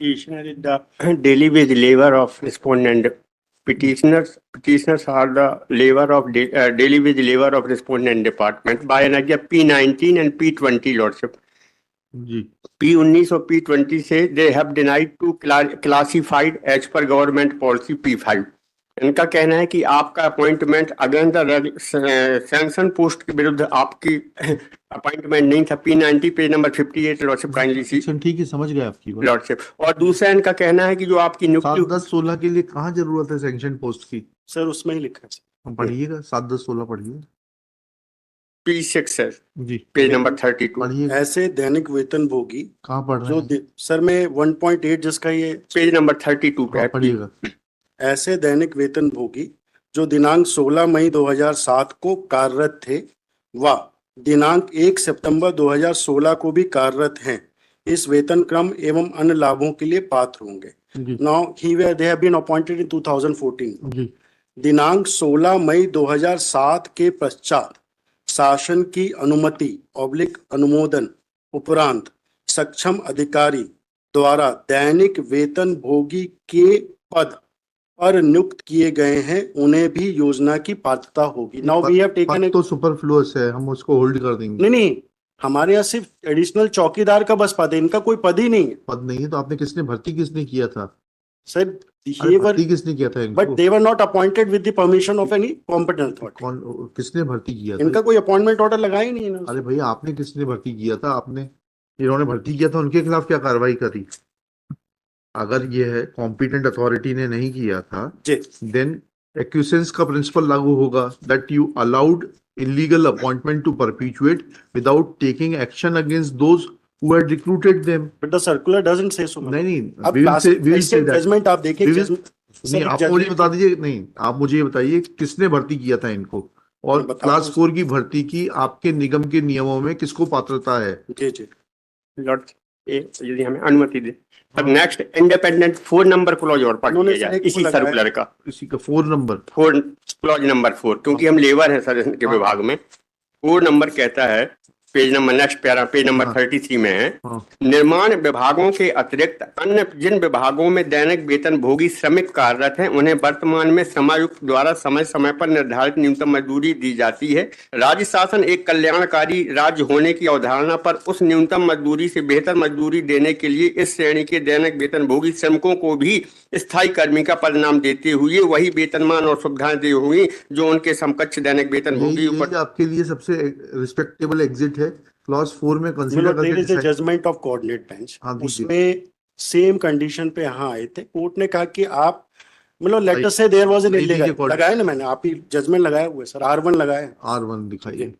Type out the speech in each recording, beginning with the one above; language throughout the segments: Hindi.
Petitioner is the daily wage labor of respondent. Petitioners are the labor of daily wage labor of respondent department by an idea P19 and P20 lordship. Ji P19 और P20 से they have denied to classified as per government policy P5. इनका कहना है कि आपका appointment against the sanction post के विरुद्ध आपकी अपॉइंटमेंट नहीं था। P90 page number 58 lordship kindly सी ठीक है, समझ गए आपकी बात। लॉर्डशिप। और दूसरा इनका कहना है कि जो आपकी 7, नियुक्ति 10, 16 के लिए कहाँ जरूरत है सैंक्शन पोस्ट की? सर उसमें ही लिखा है। पढ़िएगा 7, 10, 16 पढ़िए। P6 है जी पेज नंबर 32। पढ़िए। ऐसे दैनिक वेतन भोगी कहाँ पढ़ रहे जो हैं? सर में 1.8 जिसका ये पेज नंबर 32 पे हाँ, है। पढ़िएगा। ऐसे दैनिक वेतन भोगी जो दिनांक 16 मई 2007 को कार्यरत थे व दिनांक 1 सितंबर 2016 को भी कार्यरत हैं, इस वेतन क्रम एवं अन्य लाभों के लिए पात्र होंगे। जी now they have been appointed in 2014। जी दिनांक 16 मई 2007 के पश्चात शासन की अनुमति अनुमोदन उपरांत सक्षम अधिकारी द्वारा दैनिक वेतन भोगी के पद पर नियुक्त किए गए हैं, उन्हें भी योजना की पात्रता होगी। नाउ वी हैव टेकन पद तो सुपरफ्लुअस है, हम उसको होल्ड कर देंगे। नहीं, हमारे यहाँ सिर्फ एडिशनल चौकीदार का बस पद है, इनका कोई पद ही नहीं है। पद नहीं है तो आपने भर्ती किसने किया था? सर अरे भर्ती किसने किया था इनको? But they were not appointed with the permission of any competent authority. कौन किसने भर्ती किया था? इनका कोई अपॉइंटमेंट ऑर्डर लगा ही नहीं है। अरे भैया आपने किसने भर्ती किया था? आपने जिन्होंने भर्ती किया था उनके खिलाफ क्या कार्रवाई करी? अगर ये है कॉम्पिटेंट अथॉरिटी ने नहीं किया था देन एक्यूसेंस का प्रिंसिपल लागू होगा that you allowed illegal appointment to perpetuate without taking action against those who had recruited them. But the circular doesn't say so. नहीं अब we will say that. judgment आप देखिए नहीं आप मुझे बता दीजिए। नहीं आप मुझे ये बताइए किसने भर्ती किया था इनको और क्लास 4 की भर्ती की आपके निगम के नियमों में किसको पात्रता है? जी जी लॉर्ड यदि हमें अनुमति दे तब नेक्स्ट इंडिपेंडेंट 4 नंबर क्लॉज और पढ़ लिया जाए इसी सर्कुलर का। इसी का 4 नंबर क्लॉज नंबर 4 क्योंकि हम लेबर हैं सर के विभाग में। 4 नंबर कहता है page number next para page number 33 में है, निर्माण विभागों के अतिरिक्त अन्य जिन विभागों में दैनिक वेतन भोगी श्रमिक कार्यरत हैं उन्हें वर्तमान में समायुक्त द्वारा समय समय पर निर्धारित न्यूनतम मजदूरी दी जाती है। राज्य शासन एक कल्याणकारी राज्य होने की अवधारणा पर उस न्यूनतम मजदूरी से बेहतर मजदूरी देने के लिए इस श्रेणी के दैनिक वेतन भोगी श्रमिकों को भी स्थायी कर्मी का परिणाम देते हुए वही वेतनमान और सुविधाएं दी हुई जो उनके समकक्ष दैनिक वेतन भोगी ऊपर। आपके लिए सबसे रिस्पेक्टेबल एग्जिट है क्लॉज 4 में कंसीडर करके जजमेंट ऑफ कोऑर्डिनेट बेंच उसमें सेम कंडीशन पे यहाँ आए थे। कोर्ट ने कहा कि आप मतलब लेटर से देयर वाज एन इलीगल लगाया ना, मैंने आप ही जजमेंट लगाया हुआ है सर। R1 लगाया है। R1 दिखाइए।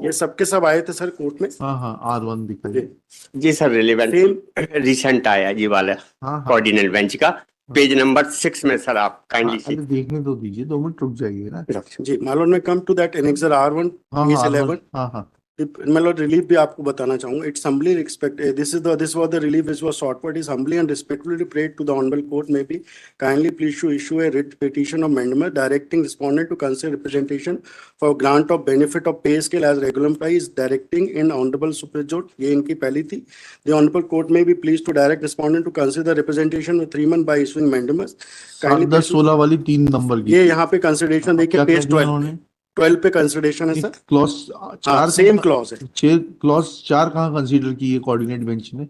ये सबके सब आए थे सर कोर्ट में। हाँ R1 दिखाइए। जी सर रिलेवेंट रिसेंट आया जी वाला कोऑर्डिनेट बेंच का पेज नंबर 6 में सर आप काइंडली से देखने तो दीजिए, 2 मिनट रुक जाइए ना जी। मालूम में come to that annexure R1 page 11। हाँ मतलब रिलीफ भी आपको बताना चाहूंगा। It's humbly respect this was the relief which was sought for. It is humbly and respectfully prayed to the honorable court may be kindly pleased to issue a writ petition of amendment directing respondent to consider representation for grant of benefit of pay scale as regular price directing in honorable Supreme Court। ये इनकी पहली थी। The honorable court may be pleased to direct respondent to consider representation with 3 months by issuing amendments। 10-16 वाली 3 नंबर की ये यहाँ पे कंसिडरेशन देखिए पेज 12 पे कंसिडरेशन है सर। क्लॉज 4 सेम क्लॉज है। क्लॉज 4 कहाँ कंसीडर की है कोऑर्डिनेट बेंच ने?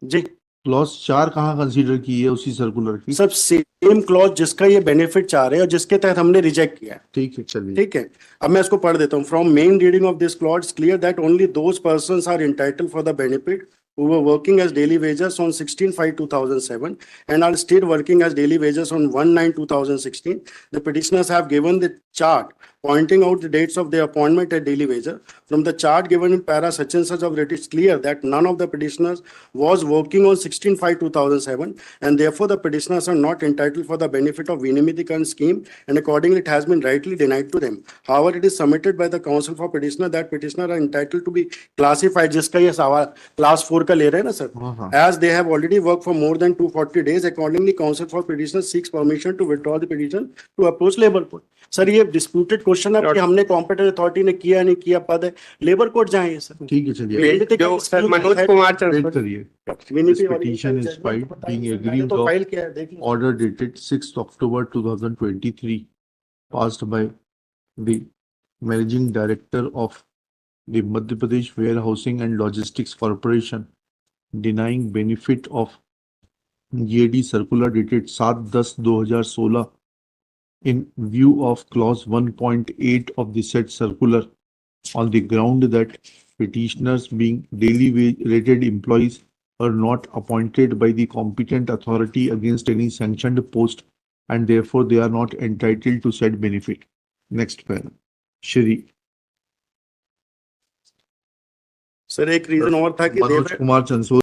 जी क्लॉज 4 कहाँ कंसीडर की है उसी सर्कुलर की? सब सेम क्लॉज जिसका ये बेनिफिट चाह रहे हैं और जिसके तहत हमने रिजेक्ट किया है। ठीक है चलिए ठीक है। अब मैं इसको पढ़ देता हूँ। From main reading of this clause clear that only those persons are entitled for the benefit who were working as daily wages on 16/5/2007 and are still working as daily wages on 1/9/2016. The petitioners have given the chart pointing out the dates of their appointment at daily wages. From the chart given in para such and such of it is clear that none of the petitioners was working on 16/5/2007 and therefore the petitioners are not entitled for the benefit of Vinimidikran scheme and accordingly it has been rightly denied to them. However, it is submitted by the counsel for petitioner that petitioner are entitled to be classified जिसका ये सवाल क्लास 4 का ले रहे हैं ना sir. As they have already worked for more than 240 days, accordingly counsel for petitioner seeks permission to withdraw the petition to approach labor court। Sir ये disputed क्वेश्चन है कि हमने कॉम्पिटेंट अथॉरिटी ने किया नहीं किया, पद है, लेबर कोर्ट जाए सर। ठीक है, चलिए जो सर मनोज कुमार वेट चंद्र करिए. This petition is filed being aggrieved तो of फाइल किया है, देखिए order dated 6th October 2023 passed by the Managing Director of the Madhya Pradesh Warehousing and Logistics Corporation denying benefit of GAD circular dated 7/10/2016 in view of clause 1.8 of the said circular on the ground that petitioners being daily wage rated employees are not appointed by the competent authority against any sanctioned post and therefore they are not entitled to said benefit. Next paragraph. Shri sir एक रीजन और था कि Manoj Kumar Chansori